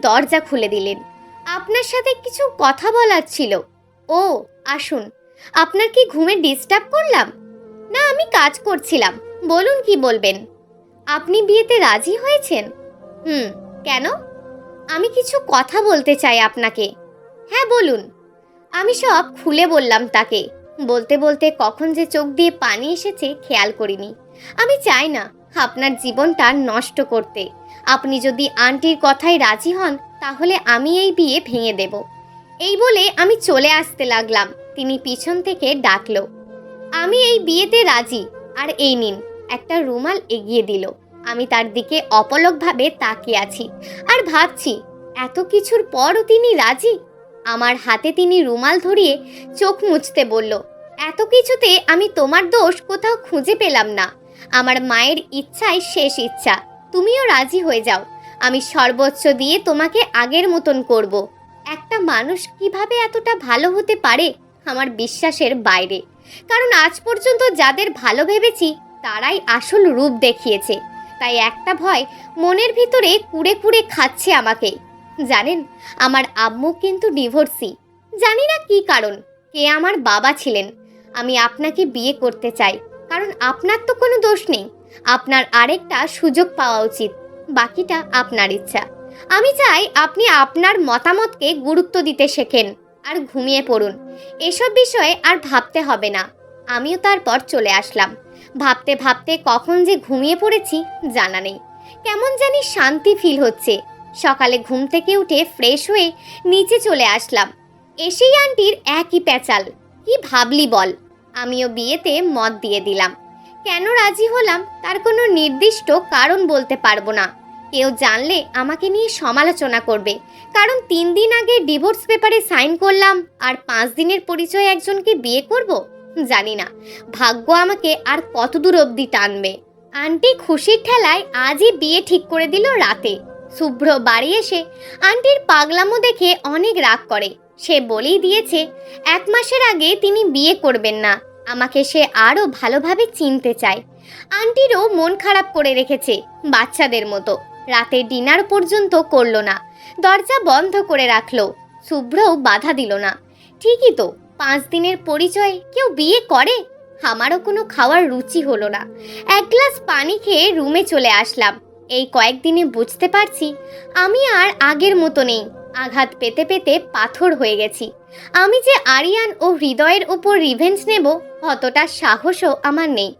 দরজা খুলে দিলেন। আপনার সাথে কিছু কথা বলার ছিল। ও, আসুন। আপনার কি ঘুমে ডিস্টার্ব করলাম? না, আমি কাজ করছিলাম। বলুন, কি বলবেন? আপনি বিয়েতে রাজি হয়েছেন? হুম। কেন? আমি কিছু কথা বলতে চাই আপনাকে। হ্যাঁ, বলুন। আমি সব খুলে বললাম তাকে। বলতে বলতে কখন যে চোখ দিয়ে পানি এসেছে খেয়াল করিনি। আমি চাই না আপনার জীবনটা নষ্ট করতে। আপনি যদি আন্টির কথায় রাজি হন তাহলে আমি এই বিয়ে ভেঙে দেব। এই বলে আমি চলে আসতে লাগলাম। তিনি পিছন থেকে ডাকলো, আমি এই বিয়েতে রাজি। আর এই নিন। একটা রুমাল এগিয়ে দিল। আমি তার দিকে অপলকভাবে তাকিয়ে আছি আর ভাবছি, এত কিছুর পরও তিনি রাজি। আমার হাতে তিনি রুমাল ধরিয়ে চোখ মুছতে বলল, এত কিছুতে আমি তোমার দোষ কোথাও খুঁজে পেলাম না। আমার মায়ের ইচ্ছাই শেষ ইচ্ছা। তুমিও রাজি হয়ে যাও। আমি সর্বোচ্চ দিয়ে তোমাকে আগের মতন করব। একটা মানুষ কিভাবে এতটা ভালো হতে পারে আমার বিশ্বাসের বাইরে। কারণ আজ পর্যন্ত যাদের ভালো ভেবেছি তারাই আসল রূপ দেখিয়েছে। তাই একটা ভয় মনের ভিতরে কুড়ে কুড়ে খাচ্ছে আমাকে। জানেন, আমার আম্মু কিন্তু ডিভোর্সি। জানি না কি কারণ, কে আমার বাবা ছিলেন। আমি আপনাকে বিয়ে করতে চাই, কারণ আপনার তো কোনো দোষ নেই। আপনার আরেকটা সুযোগ পাওয়া উচিত। বাকিটা আপনার ইচ্ছা। আমি চাই আপনি আপনার মতামতকে গুরুত্ব দিতে শেখেন আর ঘুমিয়ে পড়ুন। এসব বিষয়ে আর ভাবতে হবে না। আমিও তারপর চলে আসলাম। ভাবতে ভাবতে কখন যে ঘুমিয়ে পড়েছি জানা নেই। কেমন জানি শান্তি ফিল হচ্ছে। সকালে ঘুম থেকে উঠে ফ্রেশ হয়ে নিচে চলে আসলাম। এসেই আন্টির একই প্যাচাল, কি ভাবলি বল। আমিও বিয়েতে মত দিয়ে দিলাম। কেন রাজি হলাম তার কোনো নির্দিষ্ট কারণ বলতে পারবো না। কেউ জানলে আমাকে নিয়ে সমালোচনা করবে। কারণ 3 দিন আগে ডিভোর্স পেপারে সাইন করলাম আর 5 দিনের পরিচয়ে একজনকে বিয়ে করব। জানি না ভাগ্য আমাকে আর কত দূর অবধি টানবে। আন্টি খুশির ঠেলায় আজই বিয়ে ঠিক করে দিল রাতে। শুভ্র বাড়ি এসে আন্টির পাগলামো দেখে অনেক রাগ করে। সে বলেই দিয়েছে 1 মাসের আগে তিনি বিয়ে করবেন না। আমাকে সে আরও ভালোভাবে চিনতে চায়। আন্টিরও মন খারাপ করে রেখেছে বাচ্চাদের মতো। রাতে ডিনার পর্যন্ত করলো না, দরজা বন্ধ করে রাখলো। শুভ্রও বাধা দিল না। ঠিকই তো, 5 দিনের পরিচয়ে কেউ বিয়ে করে? আমারও কোনো খাওয়ার রুচি হলো না। 1 গ্লাস পানি খেয়ে রুমে চলে আসলাম। এই কয়েকদিনে বুঝতে পারছি আমি আর আগের মতো নেই। আঘাত পেতে পেতে পাথর হয়ে গেছি। আমি যে আরিয়ান ও হৃদয়ের উপর রিভেঞ্জ নেব অতটা সাহসও আমার নেই।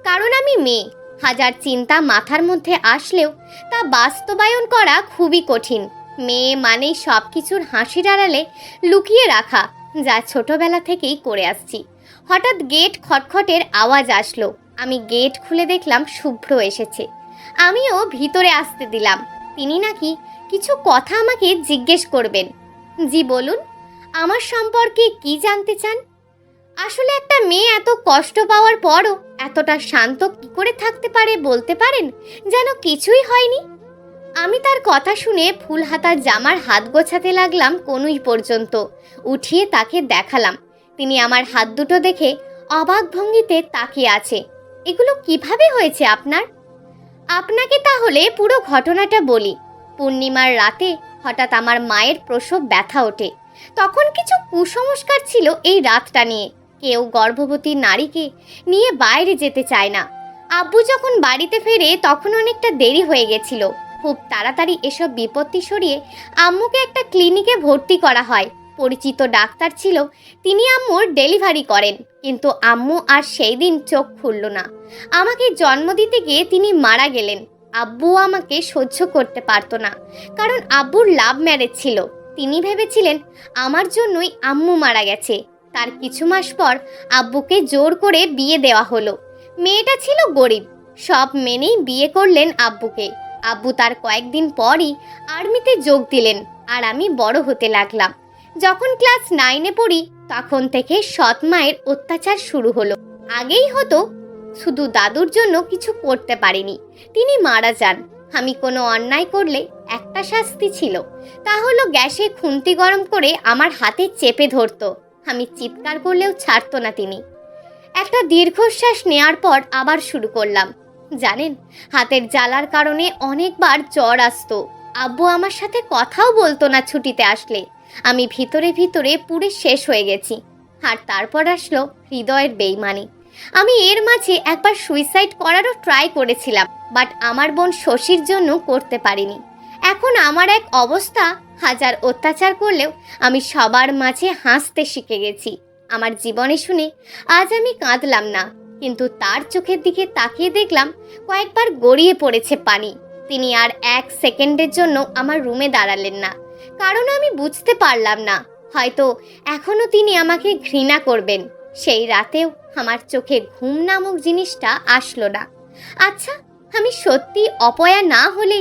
কারণ আমি মেয়ে। হাজার চিন্তা মাথার মধ্যে আসলেও তা বাস্তবায়ন করা খুবই কঠিন। মেয়ে মানেই সব কিছুর হাসির আড়ালে লুকিয়ে রাখা, যা ছোটবেলা থেকেই করে আসছি। হঠাৎ গেট খটখটের আওয়াজ আসলো। আমি গেট খুলে দেখলাম শুভ্র এসেছে। আমিও ভিতরে আসতে দিলাম। তিনি নাকি কিছু কথা আমাকে জিজ্ঞেস করবেন। জি বলুন, আমার সম্পর্কে কি জানতে চান? আসলে একটা মেয়ে এত কষ্ট পাওয়ার পরও এতটা শান্ত কি করে থাকতে পারে বলতে পারেন, যেন কিছুই হয়নি। আমি তার কথা শুনে ফুল হাতা জামার হাত গোছাতে লাগলাম কনুই পর্যন্ত। উঠিয়ে তাকে দেখালাম। তিনি আমার হাত দুটো দেখে অবাক ভঙ্গিতে তাকিয়ে আছে। এগুলো কিভাবে হয়েছে আপনার? আপনাকে তাহলে পুরো ঘটনাটা বলি। পূর্ণিমার রাতে হঠাৎ আমার মায়ের প্রসব ব্যথা ওঠে। তখন কিছু কুসংস্কার ছিল এই রাতটা নিয়ে। কেউ গর্ভবতী নারীকে নিয়ে বাইরে যেতে চায় না। আব্বু যখন বাড়িতে ফেরে তখন অনেকটা দেরি হয়ে গেছিল। খুব তাড়াতাড়ি এসব বিপত্তি সরিয়ে আম্মুকে একটা ক্লিনিকে ভর্তি করা হয়। পরিচিত ডাক্তার ছিল, তিনি আম্মুর ডেলিভারি করেন। কিন্তু আম্মু আর সেই দিন চোখ খুলল না। আমাকে জন্ম দিতে গিয়ে তিনি মারা গেলেন। আব্বু আমাকে সহ্য করতে পারতো না, কারণ আব্বুর লাভ ম্যারেজ ছিল। তিনি ভেবেছিলেন আমার জন্যই আম্মু মারা গেছে। তার কিছু মাস পর আব্বুকে জোর করে বিয়ে দেওয়া হলো। মেয়েটা ছিল গরিব। সব মেনেই বিয়ে করলেন আব্বুকে। আব্বু তার কয়েকদিন পরই আর্মিতে যোগ দিলেন আর আমি বড় হতে লাগলাম। যখন ক্লাস 9-এ পড়ি তখন থেকে সৎ মায়ের অত্যাচার শুরু হলো। আগেই হতো, শুধু দাদুর জন্য কিছু করতে পারিনি। তিনি মারা যান। আমি কোনো অন্যায় করলে একটা শাস্তি ছিল, তা হলো গ্যাসে খুন্তি গরম করে আমার হাতে চেপে ধরতো। আমি চিৎকার করলেও ছাড়তো না তিনি। একটা দীর্ঘশ্বাস নেওয়ার পর আবার শুরু করলাম। জানেন, হাতের জ্বালার কারণে অনেকবার জ্বর আসতো। আব্বু আমার সাথে কথাও বলতো না ছুটিতে আসলে। আমি ভিতরে ভিতরে পুরো শেষ হয়ে গেছি। আর তারপর আসলো হৃদয়ের বেইমানি। আমি এর মাঝে একবার সুইসাইড করারও ট্রাই করেছিলাম, বাট আমার বোন শশীর জন্য করতে পারিনি। এখন আমার এক অবস্থা, হাজার অত্যাচার করলেও আমি সবার মাঝে হাসতে শিখে গেছি। আমার জীবনে শুনে আজ আমি কাঁদলাম না, কিন্তু তার চোখের দিকে তাকিয়ে দেখলাম কয়েকবার গড়িয়ে পড়েছে পানি। তিনি আর এক সেকেন্ডের জন্য আমার রুমে দাঁড়ালেন না, কারণ আমি বুঝতে পারলাম না, হয়তো এখনো তিনি আমাকে ঘৃণা করবেন। সেই রাতেও আমার চোখে ঘুম নামক জিনিসটা আসলো না। আচ্ছা, আমি সত্যি অপয়া না হলে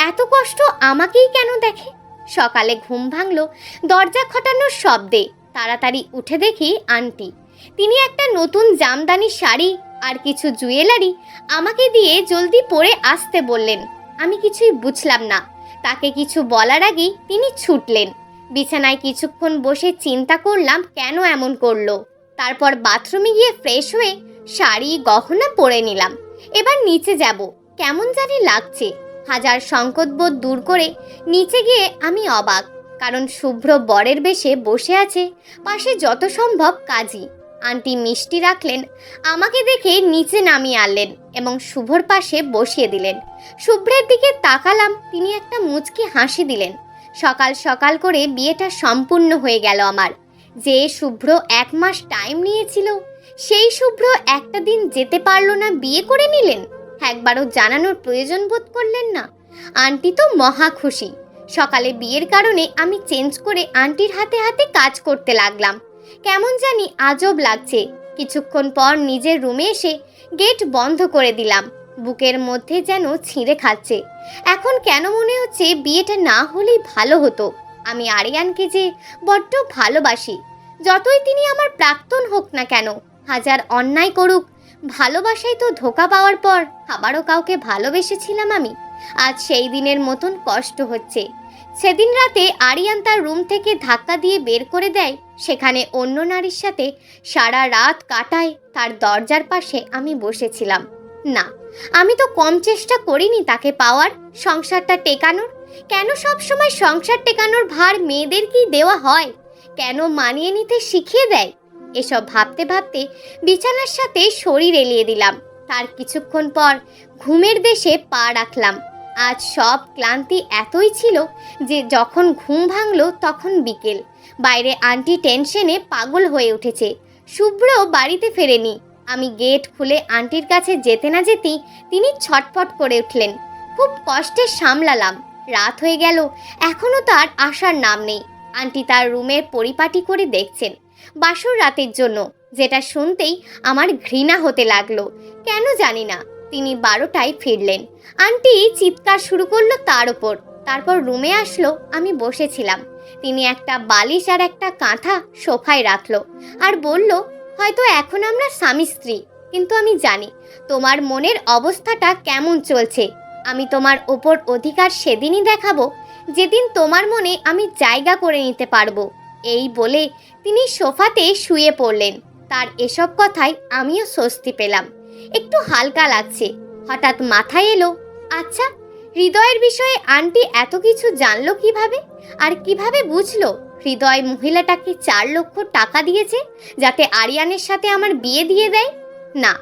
এত কষ্ট আমাকেই কেন দেখে? সকালে ঘুম ভাঙলো দরজা খটানোর শব্দে। তাড়াতাড়ি উঠে দেখি আন্টি। তিনি একটা নতুন জামদানি শাড়ি আর কিছু জুয়েলারি আমাকে দিয়ে জলদি পরে আসতে বললেন। আমি কিছুই বুঝলাম না। তাকে কিছু বলার আগেই তিনি ছুটলেন। বিছানায় কিছুক্ষণ বসে চিন্তা করলাম কেন এমন করলো। তারপর বাথরুমে গিয়ে ফ্রেশ হয়ে শাড়ি গহনা পরে নিলাম। এবার নিচে যাব, কেমন জানি লাগছে। হাজার সংকটবোধ দূর করে নিচে গিয়ে আমি অবাক, কারণ শুভ্র বরের বেশে বসে আছে পাশে যত সম্ভব কাজী। আন্টি মিষ্টি রাখলেন, আমাকে দেখে নিচে নামিয়ে আনলেন এবং শুভ্রর পাশে বসিয়ে দিলেন। শুভ্রের দিকে তাকালাম, তিনি একটা মুচকি হাসি দিলেন। সকাল সকাল করে বিয়েটা সম্পূর্ণ হয়ে গেল আমার। যে শুভ্র 1 মাস টাইম নিয়েছিল, সেই শুভ্র একটা দিন যেতে পারলো না, বিয়ে করে নিলেন। একবারও জানানোর প্রয়োজন বোধ করলেন না। আন্টি তো মহা খুশি। সকালে বিয়ের কারণে আমি চেঞ্জ করে আন্টির হাতে হাতে কাজ করতে লাগলাম। কেমন জানি আজব লাগছে। কিছুক্ষণ পর নিজের রুমে এসে গেট বন্ধ করে দিলাম। বুকের মধ্যে যেন ছিঁড়ে খাচ্ছে। এখন কেন মনে হচ্ছে বিয়েটা না হলেই ভালো হতো। আমি আরিয়ানকে যে বড্ড ভালোবাসি। যতই তিনি আমার প্রাক্তন হোক না কেন, হাজার অন্যায় করুক, ভালোবাসায় তো ধোঁকা পাওয়ার পর আবারও কাউকে ভালোবেসেছিলাম আমি। আজ সেই দিনের মতন কষ্ট হচ্ছে। সেদিন রাতে আরিয়ান তার রুম থেকে ধাক্কা দিয়ে বের করে দেয়, সেখানে অন্য নারীর সাথে সারা রাত কাটায়। তার দরজার পাশে আমি বসেছিলাম। না, আমি তো কম চেষ্টা করিনি তাকে পাওয়ার, সংসারটা টেকানোর। কেন সব সময় সংসার টেকানোর ভার মেয়েদেরকেই দেওয়া হয়? কেন মানিয়ে নিতে শিখিয়ে দেয়? এসব ভাবতে ভাবতে বিছানার সাথে শরীর এলিয়ে দিলাম। তার কিছুক্ষণ পর ঘুমের দেশে পা রাখলাম। আজ সব ক্লান্তি এতই ছিল যে যখন ঘুম ভাঙলো তখন বিকেল। বাইরে আন্টি টেনশনে পাগল হয়ে উঠেছে। শুভ্র বাড়িতে ফেরেনি। আমি গেট খুলে আন্টির কাছে যেতে না যেতেই তিনি ছটফট করে উঠলেন। খুব কষ্টে সামলালাম। রাত হয়ে গেল, এখনো তার আসার নাম নেই। আন্টি তার রুমের পরিপাটি করে দেখছেন বাসর রাতের জন্য, যেটা শুনতেই আমার ঘৃণা হতে লাগলো। কেন জানি না। তিনি 12টায় ফিরলেন। আন্টি চিৎকার শুরু করলো তার ওপর। তারপর রুমে আসলো, আমি বসেছিলাম। তিনি একটা বালিশ আর একটা কাঁথা সোফায় রাখলো আর বলল, হয়তো এখন আমরা স্বামী স্ত্রী, কিন্তু আমি জানি তোমার মনের অবস্থাটা কেমন চলছে। আমি তোমার ওপর অধিকার সেদিনই দেখাবো যেদিন তোমার মনে আমি জায়গা করে নিতে পারবো। এই বলে তিনি সোফাতে শুয়ে পড়লেন। তার এসব কথায় আমিও স্বস্তি পেলাম। একটু হালকা লাগছে। হঠাৎ মাথায় এলো, আচ্ছা, হৃদয়ের বিষয়ে আন্টি এত কিছু জানলো কিভাবে? আর কিভাবে বুঝলো হৃদয় মহিলাটাকে 4 লক্ষ টাকা দিয়েছে যাতে আরিয়ানের সাথে আমার বিয়ে দিয়ে দেয়? না,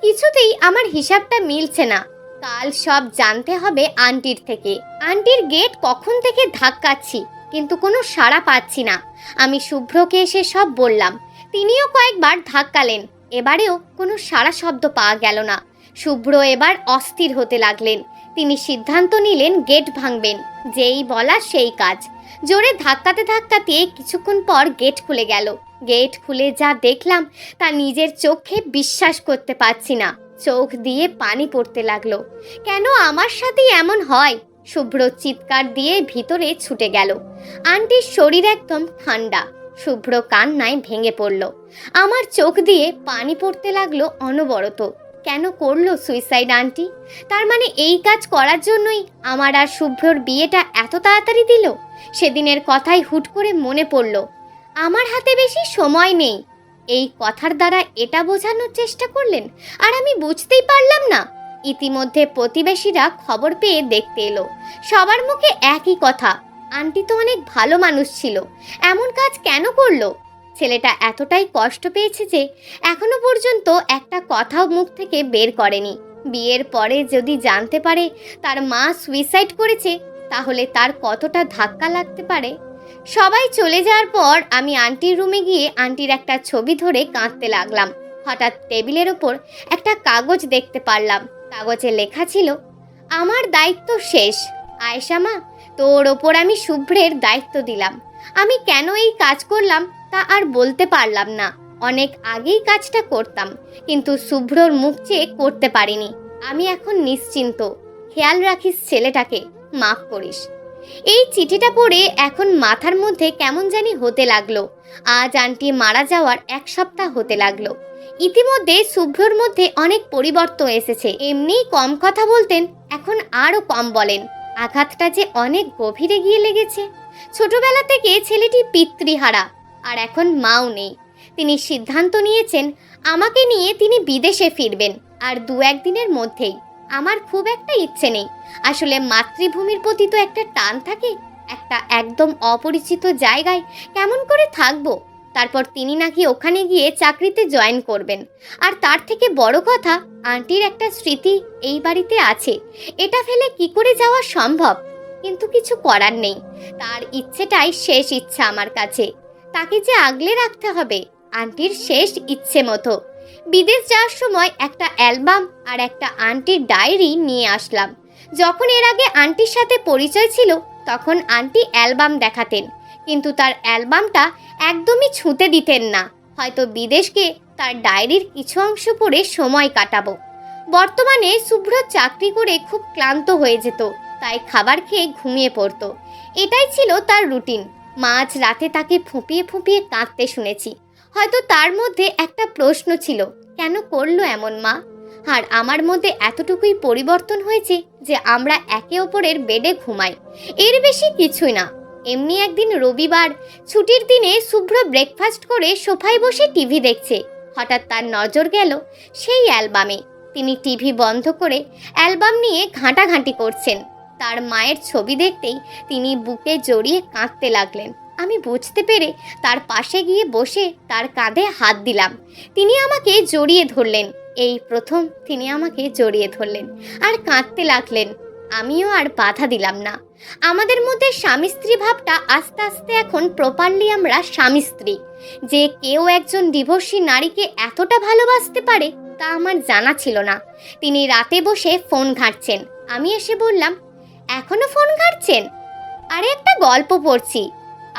কিছুতেই আমার হিসাবটা মিলছে না। কাল সব জানতে হবে আন্টির থেকে। আন্টির গেট কখন থেকে ধাক্কাচ্ছি, কিন্তু কোনো সাড়া পাচ্ছি না। আমি শুভ্রকে এসে সব বললাম। তিনিও কয়েকবার ধাক্কালেন। এবারেও কোনো সাড়া শব্দ পাওয়া গেল না। শুভ্র এবার অস্থির হতে লাগলেন। তিনি সিদ্ধান্ত নিলেন গেট ভাঙবেন। যেই বলা সেই কাজ। জোরে ধাক্কাতে ধাক্কাতে কিছুক্ষণ পর গেট খুলে গেল। গেট খুলে যা দেখলাম তা নিজের চোখে বিশ্বাস করতে পারছি না। চোখ দিয়ে পানি পড়তে লাগলো। কেন আমার সাথেই এমন হয়? শুভ্র চিৎকার দিয়ে ভিতরে ছুটে গেল। আন্টির শরীর একদম ঠান্ডা। শুভ্র কান্নায় ভেঙে পড়ল। আমার চোখ দিয়ে পানি পড়তে লাগলো অনবরত। কেন করলো সুইসাইড আন্টি? তার মানে এই কাজ করার জন্যই আমার আর শুভ্রর বিয়েটা এত তাড়াতাড়ি দিল? সেদিনের কথাই হুট করে মনে পড়ল। আমার হাতে বেশি সময় নেই, এই কথার দ্বারা এটা বোঝানোর চেষ্টা করলেন, আর আমি বুঝতেই পারলাম না। ইতিমধ্যে প্রতিবেশীরা খবর পেয়ে দেখতে এলো। সবার মুখে একই কথা, আন্টি তো অনেক ভালো মানুষ ছিল, এমন কাজ কেন করলো? ছেলেটা এতটাই কষ্ট পেয়েছে যে এখনো পর্যন্ত একটা কথাও মুখ থেকে বের করেনি। বিয়ের পরে যদি জানতে পারে তার মা সুইসাইড করেছে, তাহলে তার কতটা ধাক্কা লাগতে পারে। সবাই চলে যাওয়ার পর আমি আন্টির রুমে গিয়ে আন্টির একটা ছবি ধরে কাঁদতে লাগলাম। হঠাৎ টেবিলের ওপর একটা কাগজ দেখতে পারলাম। কাগজে লেখা ছিল, আমার দায়িত্ব শেষ। আয়েশা মা, তোর ওপর আমি শুভ্রের দায়িত্ব দিলাম। আমি কেন এই কাজ করলাম তা আর বলতে পারলাম না। অনেক আগেই কাজটা করতাম, কিন্তু শুভ্রর মুখ চেয়ে করতে পারিনি। আমি এখন নিশ্চিন্ত। খেয়াল রাখিস ছেলেটাকে, মাফ করিস। এই চিঠিটা পড়ে এখন মাথার মধ্যে কেমন জানি হতে লাগলো। আজ আন্টি মারা যাওয়ার 1 সপ্তাহ হতে লাগলো। ইতিমধ্যে শুভ্রর মধ্যে অনেক পরিবর্তন এসেছে। এমনিই কম কথা বলতেন, এখন আরও কম বলেন। আঘাতটা যে অনেক গভীরে গিয়ে লেগেছে। ছোটবেলা থেকে ছেলেটি পিতৃহারা, আর এখন মাও নেই। তিনি সিদ্ধান্ত নিয়েছেন আমাকে নিয়ে তিনি বিদেশে ফিরবেন, আর 2-1 দিনের মধ্যেই। আমার খুব একটা ইচ্ছে নেই। আসলে মাতৃভূমির প্রতি তো একটা টান থাকে। একটা একদম অপরিচিত জায়গায় কেমন করে থাকবো? তারপর তিনি নাকি ওখানে গিয়ে চাকরিতে জয়েন করবেন। আর তার থেকে বড় কথা, আন্টির একটা স্মৃতি এই বাড়িতে আছে। এটা ফেলে কি করে যাওয়া সম্ভব? কিন্তু কিছু করার নেই। তার ইচ্ছেটাই শেষ ইচ্ছা আমার কাছে। তাকে যে আগলে রাখতে হবে, আন্টির শেষ ইচ্ছে মতো। বিদেশ যাওয়ার সময় একটা অ্যালবাম আর একটা আন্টির ডায়েরি নিয়ে আসলাম। যখন এর আগে আন্টির সাথে পরিচয় ছিল, তখন আন্টি অ্যালবাম দেখাতেন, কিন্তু তার অ্যালবামটা একদমই ছুঁতে দিতেন না। হয়তো বিদেশকে তার ডায়েরির কিছু অংশ পড়ে সময় কাটাবো। বর্তমানে শুভ্র চাকরি করে খুব ক্লান্ত হয়ে যেত, তাই খাবার খেয়ে ঘুমিয়ে পড়তো। এটাই ছিল তার রুটিন। মাঝ রাতে তাকে ফুঁপিয়ে ফুঁপিয়ে কাঁদতে শুনেছি। হয়তো তার মধ্যে একটা প্রশ্ন ছিল, কেন করলো এমন মা? আর আমার মধ্যে এতটুকুই পরিবর্তন হয়েছে যে আমরা একে অপরের বেডে ঘুমাই, এর বেশি কিছুই না। এমনি একদিন রবিবার ছুটির দিনে শুভ্র ব্রেকফাস্ট করে সোফায় বসে টিভি দেখছে। হঠাৎ তার নজর গেল সেই অ্যালবামে। তিনি টিভি বন্ধ করে অ্যালবাম নিয়ে ঘাঁটাঘাঁটি করছেন। তার মায়ের ছবি দেখতেই তিনি বুকে জড়িয়ে কাঁদতে লাগলেন। আমি বুঝতে পেরে তার পাশে গিয়ে বসে তার কাঁধে হাত দিলাম। তিনি আমাকে জড়িয়ে ধরলেন। এই প্রথম তিনি আমাকে জড়িয়ে ধরলেন আর কাঁদতে লাগলেন। আমিও আর বাধা দিলাম না। আমাদের মধ্যে স্বামী স্ত্রী ভাবটা আস্তে আস্তে এখন প্রপারলি আমরা স্বামী স্ত্রী। যে কেউ একজন ডিভোর্সি নারীকে এতটা ভালোবাসতে পারে তা আমার জানা ছিল না। তিনি রাতে বসে ফোন ঘাঁটছেন। আমি এসে বললাম, এখনো ফোন ঘাঁটছেন? আরে একটা গল্প পড়ছি।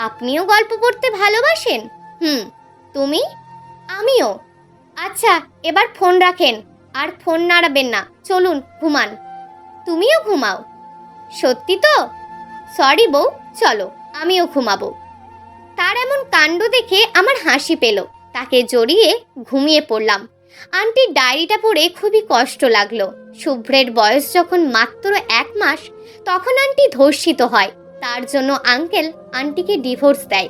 আপনিও গল্প পড়তে ভালোবাসেন? তুমি? আমিও। আচ্ছা, এবার ফোন রাখেন, আর ফোন নাড়াবেন না। চলুন ঘুমান। তুমিও ঘুমাও? সত্যি তো? সরি বউ, চলো আমিও ঘুমাবো। তার এমন কাণ্ড দেখে আমার হাসি পেল। তাকে জড়িয়ে ঘুমিয়ে পড়লাম। আন্টির ডায়েরিটা পড়ে খুবই কষ্ট লাগলো। শুভ্রের বয়স যখন মাত্র 1 মাস, তখন আন্টি ধর্ষিত হয়। তার জন্য আঙ্কেল আন্টিকে ডিভোর্স দেয়।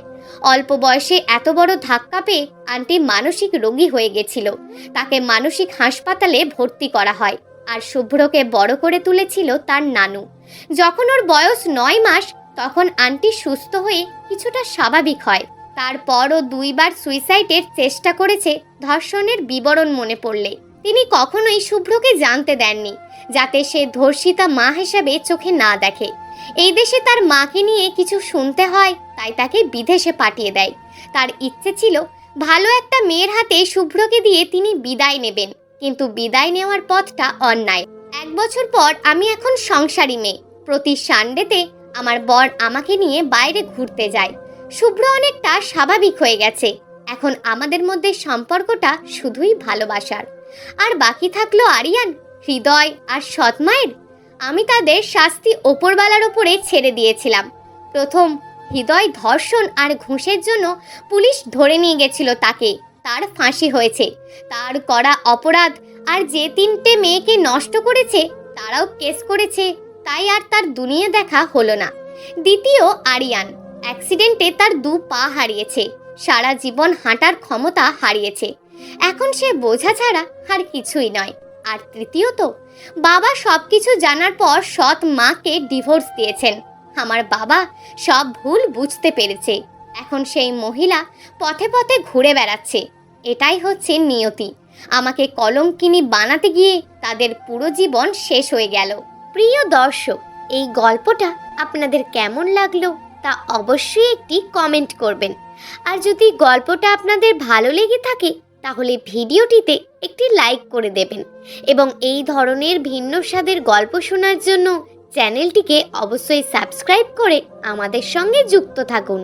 অল্প বয়সে এত বড় ধাক্কা পেয়ে আন্টি মানসিক রোগী হয়ে গেছিল। তাকে মানসিক হাসপাতালে ভর্তি করা হয়। আর শুভ্রকে বড় করে তুলেছিল তার নানু। যখন ওর বয়স 9 মাস, তখন আন্টি সুস্থ হয়ে কিছুটা স্বাভাবিক হয়। তারপরও 2 বার সুইসাইডের চেষ্টা করেছে ধর্ষণের বিবরণ মনে পড়লে। তিনি কখনোই শুভ্রকে জানতে দেননি, যাতে সে ধর্ষিতা মা হিসেবে চোখে না দেখে। এই দেশে তার মাকে নিয়ে কিছু শুনতে হয়, তাই তাকে বিদেশে পাঠিয়ে দেয়। তার ইচ্ছে ছিল ভালো একটা মেয়ের হাতে শুভ্রকে দিয়ে তিনি বিদায় নেবেন, কিন্তু বিদায় নেওয়ার পথটা অন্যায়। 1 বছর পর আমি এখন সংসারী মেয়ে। প্রতি সানডেতে আমার বর আমাকে নিয়ে বাইরে ঘুরতে যায়। শুভ্র অনেকটা স্বাভাবিক হয়ে গেছে। এখন আমাদের মধ্যে সম্পর্কটা শুধুই ভালোবাসার। আর বাকি থাকলো আরিয়ান, হৃদয় আর সৎমায়ের। আমি তাদের শাস্তি ওপরওয়ালার ওপরে ছেড়ে দিয়েছিলাম। প্রথম হৃদয় ধর্ষণ আর ঘুষের জন্য পুলিশ ধরে নিয়ে গেছিল তাকে। তার ফাঁসি হয়েছে। তার করা অপরাধ আর যে 3টে মেয়েকে নষ্ট করেছে তারাও কেস করেছে, তাই আর তার দুনিয়া দেখা হলো না। দ্বিতীয় আরিয়ান অ্যাক্সিডেন্টে তার 2 পা হারিয়েছে। সারা জীবন হাঁটার ক্ষমতা হারিয়েছে। এখন সে বোঝা ছাড়া আর কিছুই নয়। আর তৃতীয়ত, বাবা সব কিছু জানার পর সৎ মাকে ডিভোর্স দিয়েছেন। আমার বাবা সব ভুল বুঝতে পেরেছে। এখন সেই মহিলা পথে পথে ঘুরে বেড়াচ্ছে। এটাই হচ্ছে নিয়তি। আমাকে কলঙ্কিনী বানাতে গিয়ে তাদের পুরো জীবন শেষ হয়ে গেল। প্রিয় দর্শক, এই গল্পটা আপনাদের কেমন লাগলো তা অবশ্যই একটি কমেন্ট করবেন। আর যদি গল্পটা আপনাদের ভালো লেগে থাকে তাহলে ভিডিওটিতে একটি লাইক করে দেবেন এবং এই ধরনের ভিন্ন স্বাদের গল্প শোনার জন্য চ্যানেলটিকে অবশ্যই সাবস্ক্রাইব করে আমাদের সঙ্গে যুক্ত থাকুন।